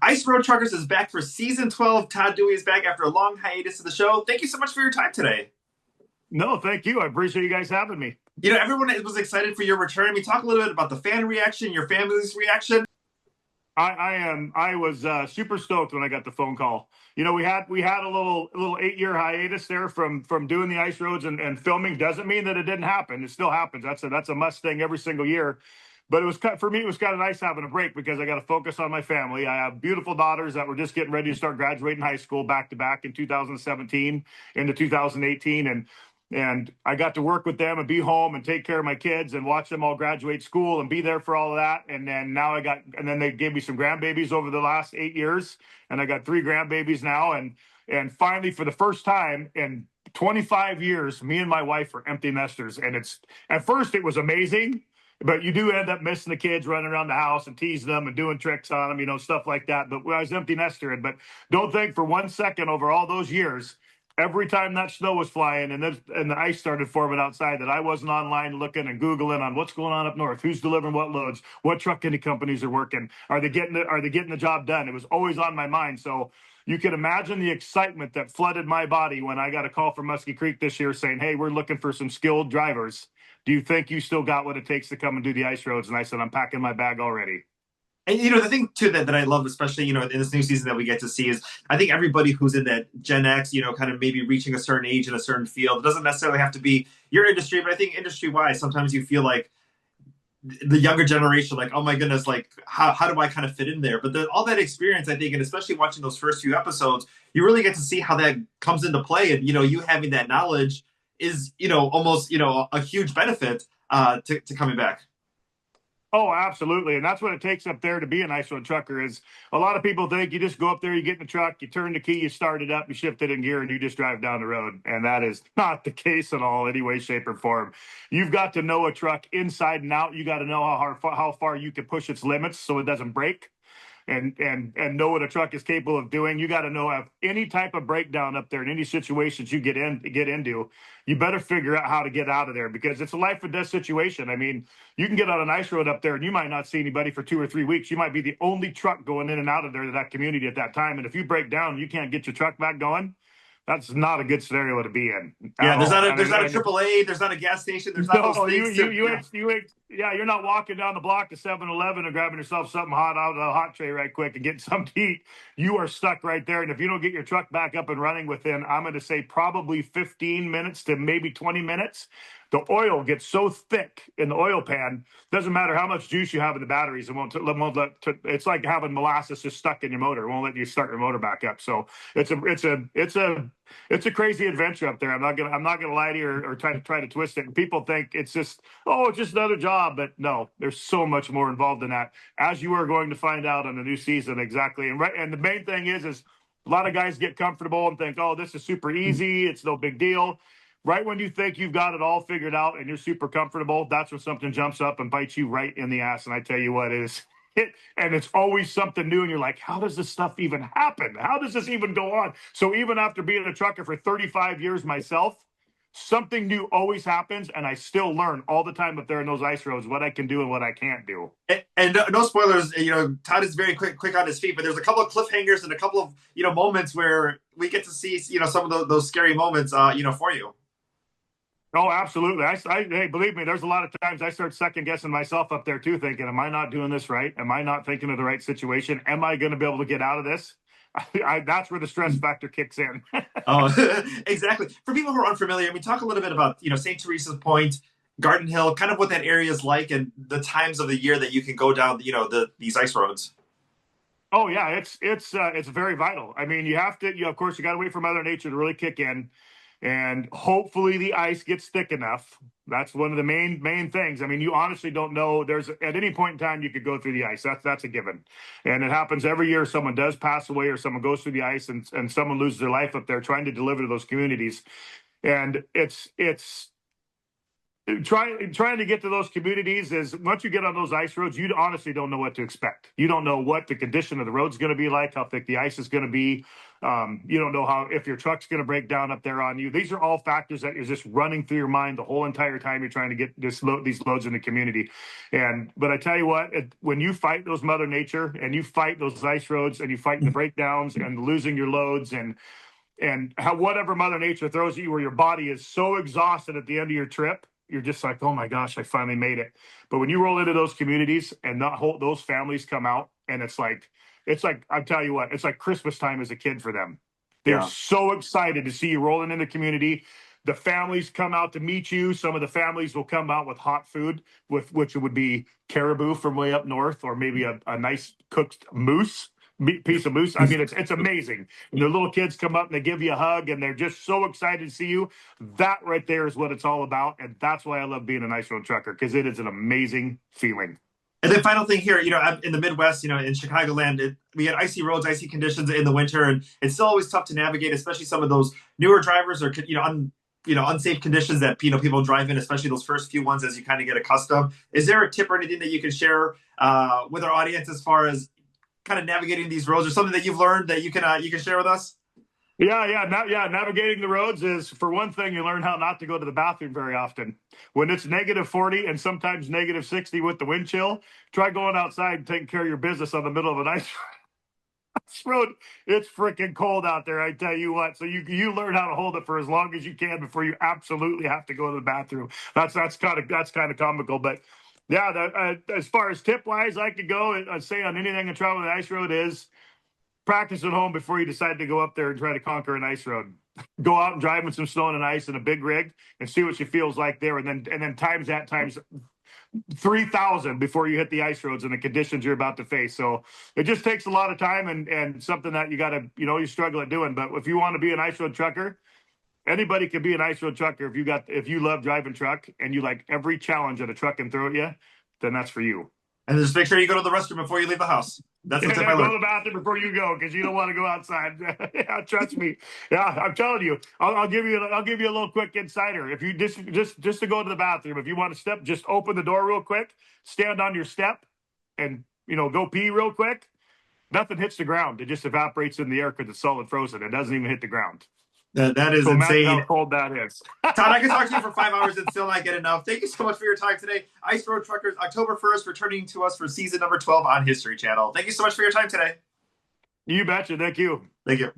Ice Road Truckers is back for season 12. Todd Dewey is back after a long hiatus of the show. Thank you so much for your time today. No, thank you. I appreciate you guys having me. Everyone was excited for your return. We talk a little bit about the fan reaction, your family's reaction. I was super stoked when I got the phone call. We had a little 8-year hiatus there from doing the ice roads and filming. Doesn't mean that it didn't happen. It still happens. That's a must thing every single year. But for me, it was kind of nice having a break because I got to focus on my family. I have beautiful daughters that were just getting ready to start graduating high school back to back in 2017 into 2018, and I got to work with them and be home and take care of my kids and watch them all graduate school and be there for all of that. And then they gave me some grandbabies over the last 8 years, and I got 3 grandbabies now. And finally, for the first time in 25 years, me and my wife are empty nesters. And at first it was amazing, but you do end up missing the kids running around the house and teasing them and doing tricks on them, stuff like that. But I was empty nester. But don't think for 1 second over all those years, every time that snow was flying and the ice started forming outside, that I wasn't online looking and Googling on what's going on up north, who's delivering what loads, what truck companies are working, are they getting the job done? It was always on my mind. So you can imagine the excitement that flooded my body when I got a call from Muskie Creek this year saying, "Hey, we're looking for some skilled drivers. Do you think you still got what it takes to come and do the ice roads?" And I said, "I'm packing my bag already." And the thing too that I love, especially in this new season that we get to see, is I think everybody who's in that Gen X, kind of maybe reaching a certain age in a certain field, it doesn't necessarily have to be your industry, but I think industry wise, sometimes you feel like the younger generation, like, oh my goodness, like how do I kind of fit in there? But all that experience, I think, and especially watching those first few episodes, you really get to see how that comes into play, and you having that knowledge is almost a huge benefit to coming back. Oh, absolutely. And that's what it takes up there to be an ice road trucker. Is a lot of people think you just go up there, you get in the truck, you turn the key, you start it up, you shift it in gear, and you just drive down the road. And that is not the case at all, any way, shape, or form. You've got to know a truck inside and out. You got to know how far you can push its limits so it doesn't break. And know what a truck is capable of doing. You got to know if any type of breakdown up there in any situations you get into, you better figure out how to get out of there, because it's a life or death situation. I mean, you can get on an ice road up there and you might not see anybody for 2 or 3 weeks. You might be the only truck going in and out of there to that community at that time. And if you break down and you can't get your truck back going, that's not a good scenario to be in. Yeah, there's not a AAA, there's not a gas station, there's not those things. You're not walking down the block to 7-Eleven and grabbing yourself something hot out of the hot tray right quick and getting something to eat. You are stuck right there. And if you don't get your truck back up and running within, I'm going to say probably 15 minutes to maybe 20 minutes, the oil gets so thick in the oil pan, doesn't matter how much juice you have in the batteries, it's like having molasses just stuck in your motor. It won't let you start your motor back up. So it's a crazy adventure up there. I'm not gonna lie to you or try to twist it. And people think it's just another job, but no, there's so much more involved in that, as you are going to find out on the new season. Exactly. And the main thing is a lot of guys get comfortable and think, oh, this is super easy, it's no big deal. Right when you think you've got it all figured out and you're super comfortable, that's when something jumps up and bites you right in the ass. And I tell you what, and it's always something new. And you're like, how does this stuff even happen? How does this even go on? So even after being a trucker for 35 years myself, something new always happens. And I still learn all the time up there in those ice roads, what I can do and what I can't do. And no spoilers, Todd is very quick on his feet, but there's a couple of cliffhangers and a couple of, moments where we get to see, some of those scary moments, for you. Oh, absolutely. Hey, believe me, there's a lot of times I start second guessing myself up there too, thinking, am I not doing this right? Am I not thinking of the right situation? Am I going to be able to get out of this? That's where the stress factor kicks in. Oh, exactly. For people who are unfamiliar, we talk a little bit about, St. Teresa's Point, Garden Hill, kind of what that area is like and the times of the year that you can go down, these ice roads. Oh yeah, it's very vital. I mean, you have to, of course, you got to wait for Mother Nature to really kick in. And hopefully the ice gets thick enough. That's one of the main things. I mean, you honestly don't know. There's at any point in time you could go through the ice. That's a given. And it happens every year. Someone does pass away or someone goes through the ice and someone loses their life up there trying to deliver to those communities. And it's trying to get to those communities is once you get on those ice roads, you honestly don't know what to expect. You don't know what the condition of the road's going to be like, how thick the ice is going to be. You don't know how if your truck's going to break down up there on you. These are all factors that you're just running through your mind the whole entire time you're trying to get these loads in the community. But I tell you what, when you fight those Mother Nature and you fight those ice roads and you fight the breakdowns and losing your loads and how whatever Mother Nature throws at you, where your body is so exhausted at the end of your trip, you're just like, oh my gosh, I finally made it. But when you roll into those communities and those families come out, and it's like I tell you what, it's like Christmas time as a kid for them. They're so excited to see you rolling in the community. The families come out to meet you. Some of the families will come out with hot food, which would be caribou from way up north, or maybe a nice cooked piece of moose. I mean, it's amazing. And the little kids come up and they give you a hug, and they're just so excited to see you. That right there is what it's all about, and that's why I love being an ice road trucker, because it is an amazing feeling. And then final thing here, in the Midwest, in Chicagoland, we had icy roads, icy conditions in the winter, and it's still always tough to navigate, especially some of those newer drivers or unsafe conditions that people drive in, especially those first few ones as you kind of get accustomed. Is there a tip or anything that you can share with our audience as far as kind of navigating these roads, or something that you've learned that you can share with us? Navigating the roads is, for one thing, you learn how not to go to the bathroom very often. When it's -40 and sometimes -60 with the wind chill, try going outside and taking care of your business on the middle of an ice road. It's freaking cold out there, I tell you what. So you learn how to hold it for as long as you can before you absolutely have to go to the bathroom. That's kind of comical, but yeah. As far as tip wise, I could go and say on anything and travel the ice road is practice at home before you decide to go up there and try to conquer an ice road. Go out and drive in some snow and ice in a big rig and see what she feels like there, and then times 3,000 before you hit the ice roads and the conditions you're about to face. So it just takes a lot of time and something that you got to, you struggle at doing. But if you want to be an ice road trucker, anybody can be an ice road trucker. If you love driving truck and you like every challenge that a truck can throw at you, then that's for you. And just make sure you go to the restroom before you leave the house. That's the tip I learned. Go to the bathroom before you go, because you don't want to go outside. Yeah, trust me. Yeah, I'm telling you. I'll give you a little quick insider. If you just to go to the bathroom, if you want to step, just open the door real quick, stand on your step, and go pee real quick. Nothing hits the ground. It just evaporates in the air because it's solid frozen. It doesn't even hit the ground. That is insane. How cold that is. Todd, I can talk to you for 5 hours and still not get enough. Thank you so much for your time today. Ice Road Truckers, October 1st, returning to us for season number 12 on History Channel. Thank you so much for your time today. You betcha. Thank you. Thank you.